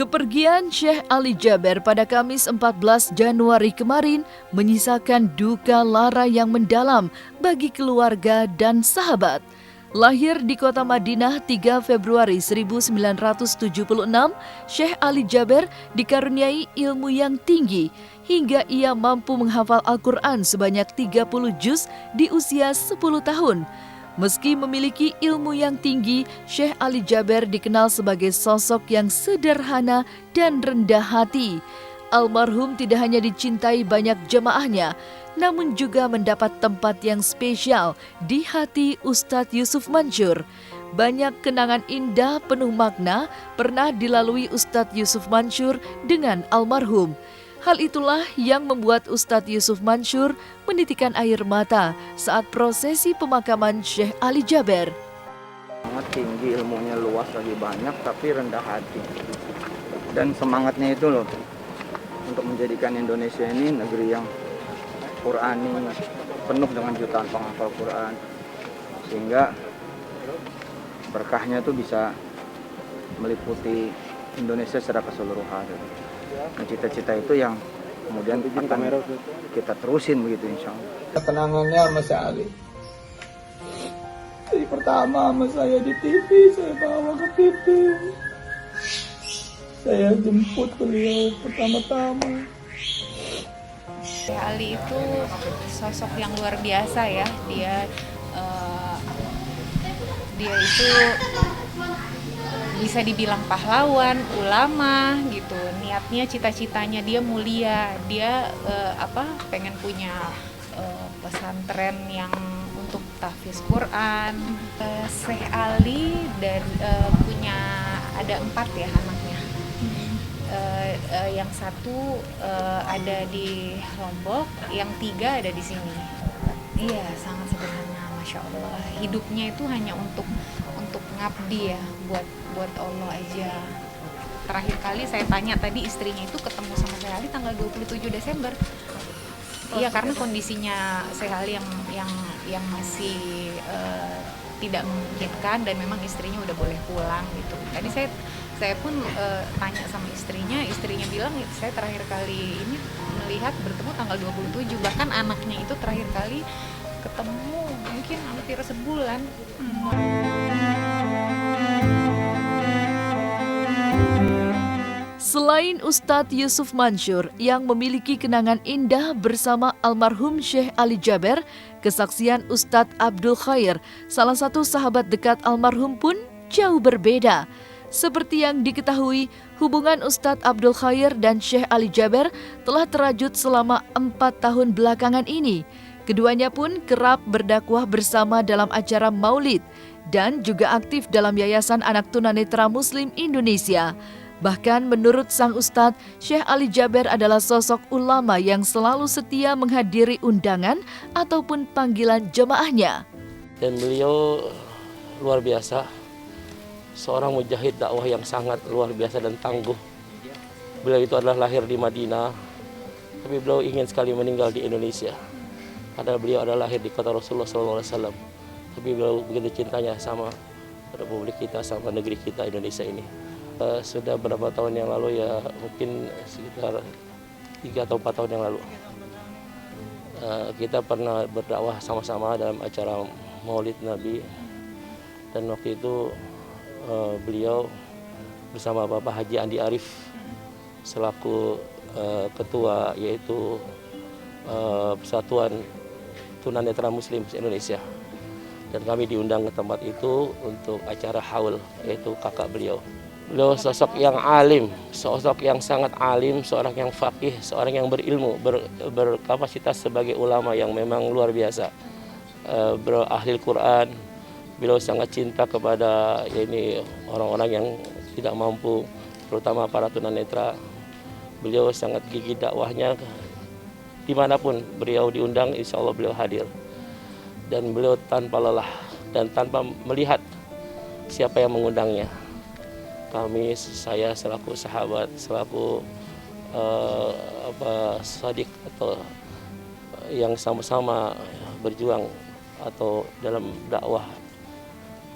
Kepergian Syekh Ali Jaber pada Kamis 14 Januari kemarin menyisakan duka lara yang mendalam bagi keluarga dan sahabat. Lahir di kota Madinah 3 Februari 1976, Syekh Ali Jaber dikaruniai ilmu yang tinggi hingga ia mampu menghafal Al-Quran sebanyak 30 juz di usia 10 tahun. Meski memiliki ilmu yang tinggi, Syekh Ali Jaber dikenal sebagai sosok yang sederhana dan rendah hati. Almarhum tidak hanya dicintai banyak jemaahnya, namun juga mendapat tempat yang spesial di hati Ustadz Yusuf Mansur. Banyak kenangan indah penuh makna pernah dilalui Ustadz Yusuf Mansur dengan almarhum. Hal itulah yang membuat Ustadz Yusuf Mansur menitikan air mata saat prosesi pemakaman Syekh Ali Jaber. Sangat tinggi, ilmunya luas, lagi banyak, tapi rendah hati. Dan semangatnya itu loh, untuk menjadikan Indonesia ini negeri yang Qurani, penuh dengan jutaan penghafal Quran. Sehingga berkahnya itu bisa meliputi Indonesia secara keseluruhan. Nah, cita-cita itu yang kemudian akan kita terusin begitu, insya Allah. Kenangannya sama Syekh Ali. Jadi pertama sama saya di TV, saya bawa ke TV. Saya jemput beliau pertama-tama. Syekh Ali itu sosok yang luar biasa ya. Dia itu bisa dibilang pahlawan, ulama gitu. Niatnya, cita-citanya dia mulia. Dia pengen punya pesantren yang untuk tahfiz Quran. Syekh Ali punya ada 4 ya anaknya. Yang satu ada di Lombok, yang 3 ada di sini. Iya, sangat sederhana, masya Allah. Hidupnya itu hanya untuk ngabdi ya, buat Allah aja. Terakhir kali saya tanya tadi, istrinya itu ketemu sama Syekh Ali tanggal 27 Desember. Iya, karena kondisinya Syekh Ali yang masih tidak memungkinkan dan memang istrinya udah boleh pulang gitu. Tadi saya pun tanya sama istrinya bilang saya terakhir kali ini melihat bertemu tanggal 27, bahkan anaknya itu terakhir kali ketemu mungkin hampir sebulan. Selain Ustadz Yusuf Mansur yang memiliki kenangan indah bersama almarhum Syekh Ali Jaber, kesaksian Ustadz Abdul Khair, salah satu sahabat dekat almarhum pun jauh berbeda. Seperti yang diketahui, hubungan Ustadz Abdul Khair dan Syekh Ali Jaber telah terajut selama 4 tahun belakangan ini. Keduanya pun kerap berdakwah bersama dalam acara maulid dan juga aktif dalam Yayasan Anak Tunanetra Muslim Indonesia. Bahkan menurut sang ustadz, Syekh Ali Jaber adalah sosok ulama yang selalu setia menghadiri undangan ataupun panggilan jemaahnya. Dan beliau luar biasa, seorang mujahid dakwah yang sangat luar biasa dan tangguh. Beliau itu adalah lahir di Madinah, tapi beliau ingin sekali meninggal di Indonesia. Padahal beliau adalah lahir di kota Rasulullah SAW. Tapi beliau begitu cintanya sama Republik kita, sama negeri kita Indonesia ini. Sudah beberapa tahun yang lalu ya, mungkin sekitar 3 atau 4 tahun yang lalu, kita pernah berdakwah sama-sama dalam acara Maulid Nabi. Dan waktu itu beliau bersama Bapak Haji Andi Arif selaku ketua, yaitu Persatuan Tunanetra Muslim Indonesia. Dan kami diundang ke tempat itu untuk acara haul, yaitu kakak beliau. Beliau sosok yang alim, sosok yang sangat alim, seorang yang faqih, seorang yang berilmu, berkapasitas sebagai ulama yang memang luar biasa. Beliau ahli Quran, beliau sangat cinta kepada orang-orang yang tidak mampu, terutama para tunanetra. Beliau sangat gigih dakwahnya, dimanapun beliau diundang, insya Allah beliau hadir. Dan beliau tanpa lelah dan tanpa melihat siapa yang mengundangnya. Saya selaku sahabat, selaku sadik atau yang sama-sama berjuang atau dalam dakwah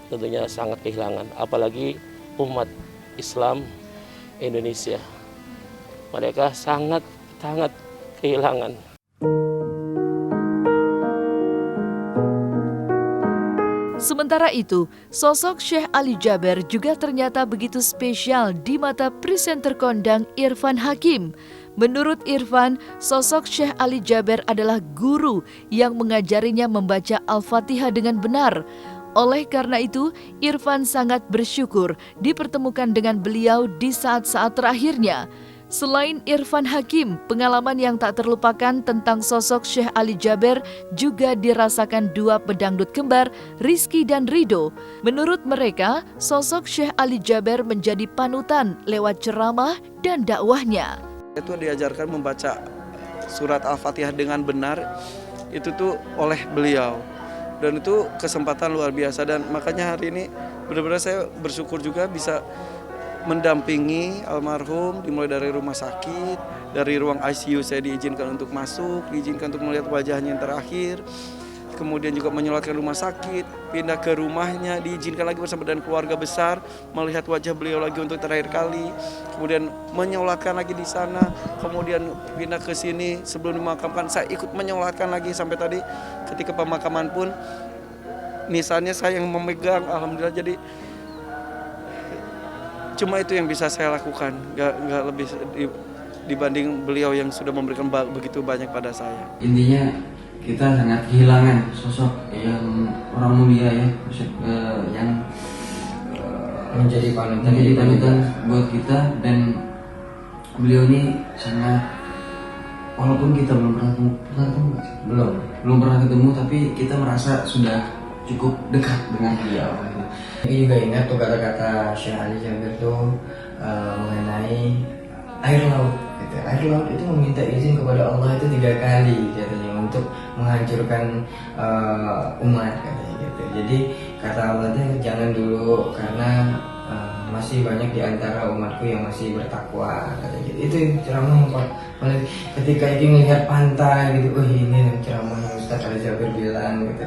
tentunya sangat kehilangan, apalagi umat Islam Indonesia. Mereka sangat kehilangan. Sementara itu, sosok Syekh Ali Jaber juga ternyata begitu spesial di mata presenter kondang Irfan Hakim. Menurut Irfan, sosok Syekh Ali Jaber adalah guru yang mengajarinya membaca Al-Fatihah dengan benar. Oleh karena itu, Irfan sangat bersyukur dipertemukan dengan beliau di saat-saat terakhirnya. Selain Irfan Hakim, pengalaman yang tak terlupakan tentang sosok Syekh Ali Jaber juga dirasakan dua pedangdut kembar, Rizky dan Rido. Menurut mereka, sosok Syekh Ali Jaber menjadi panutan lewat ceramah dan dakwahnya. Itu diajarkan membaca surat Al-Fatihah dengan benar, itu tuh oleh beliau. Dan itu kesempatan luar biasa, dan makanya hari ini benar-benar saya bersyukur juga bisa mendampingi almarhum dimulai dari rumah sakit, dari ruang ICU saya diizinkan untuk masuk, diizinkan untuk melihat wajahnya yang terakhir, kemudian juga menyolatkan rumah sakit, pindah ke rumahnya, diizinkan lagi bersama dengan keluarga besar, melihat wajah beliau lagi untuk terakhir kali, kemudian menyolatkan lagi di sana, kemudian pindah ke sini sebelum dimakamkan, saya ikut menyolatkan lagi sampai tadi ketika pemakaman pun, nisannya saya yang memegang, alhamdulillah. Jadi cuma itu yang bisa saya lakukan, nggak lebih dibanding beliau yang sudah memberikan begitu banyak pada saya. Intinya kita sangat kehilangan sosok yang orang mulia ya, yang menjadi panutan buat kita, dan beliau ini sangat, walaupun kita belum pernah ketemu, tapi kita merasa sudah cukup dekat dengan beliau. Saya juga ingat tuh kata-kata Syekh Ali Jaber tuh mengenai air laut. Gitu. Air laut itu meminta izin kepada Allah itu 3 kali katanya untuk menghancurkan umat katanya gitu. Jadi kata Allah tuh jangan dulu karena masih banyak di antara umatku yang masih bertakwa katanya gitu. Itu ceramah yang paling ketika ingin melihat pantai gitu, oh ini ceramah yang Ustaz Ali Jaber bilang gitu.